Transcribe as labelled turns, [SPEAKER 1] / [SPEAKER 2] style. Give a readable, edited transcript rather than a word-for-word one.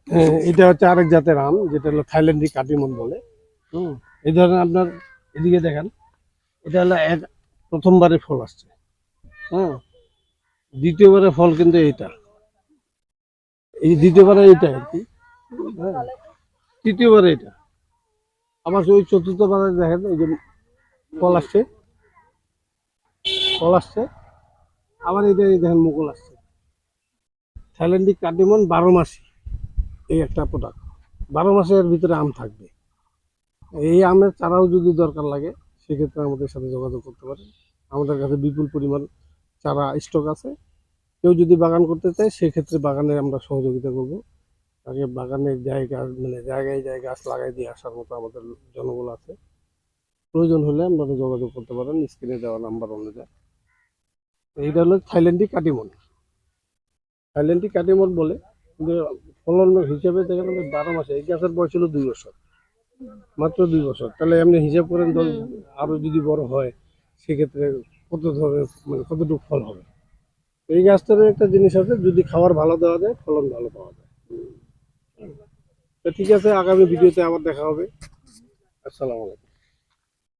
[SPEAKER 1] হ্যাঁ, এটা হচ্ছে আরেক জাতের আম, যেটা হলো থাইল্যান্ডি কাটিমন বলে। হুম। এই ধরনের আপনার এদিকে দেখেন, এটা হলো প্রথমবারে ফল আসছে। হ্যাঁ, দ্বিতীয়বারে ফল কিন্তু এইটা, এই দ্বিতীয়বারে এইটা আর কি। হ্যাঁ, তৃতীয়বারে এটা, আবার ওই চতুর্থবারে দেখেন এই যে ফল আসছে, ফল আসছে, আবার এটা এই দেখেন মুকুল আসছে। থাইল্যান্ডি কাটিমন 12 মাসি এই একটা প্রোডাক্ট, 12 মাসের ভিতরে আম থাকবে। এই আমের চারাও যদি দরকার লাগে সেক্ষেত্রে আমাদের সাথে যোগাযোগ করতে পারেন। আমাদের কাছে বিপুল পরিমাণ চারা স্টক আছে। কেউ যদি বাগান করতে চায় সেক্ষেত্রে বাগানে আমরা সহযোগিতা করব। আগে বাগানের জায়গা মানে জায়গায় জায়গায় গাছ লাগাই দিয়ে আসার মতো আমাদের জনবল আছে। প্রয়োজন হলে আপনারা যোগাযোগ করতে পারেন স্ক্রিনে দেওয়া নাম্বার অনুযায়ী। এইটা হলো থাইল্যান্ডি কাটিমন, থাইল্যান্ডি কাটিমন বলে। কিন্তু ফলন হিসেবে দেখেন 12 মাসে, এই গাছের বয়স ছিল 2 বছর, মাত্র 2 বছর। তাহলে আপনি হিসাব করেন আরো যদি বড় হয় সেক্ষেত্রে কত ধরনের মানে কতটুকু ফল হবে। এই গাছটার একটা জিনিস আছে, যদি খাবার ভালো দেওয়া যায় ফলন ভালো পাওয়া যায়। তো ঠিক আছে, আগামী ভিডিওতে আবার দেখা হবে। আসসালামু আলাইকুম।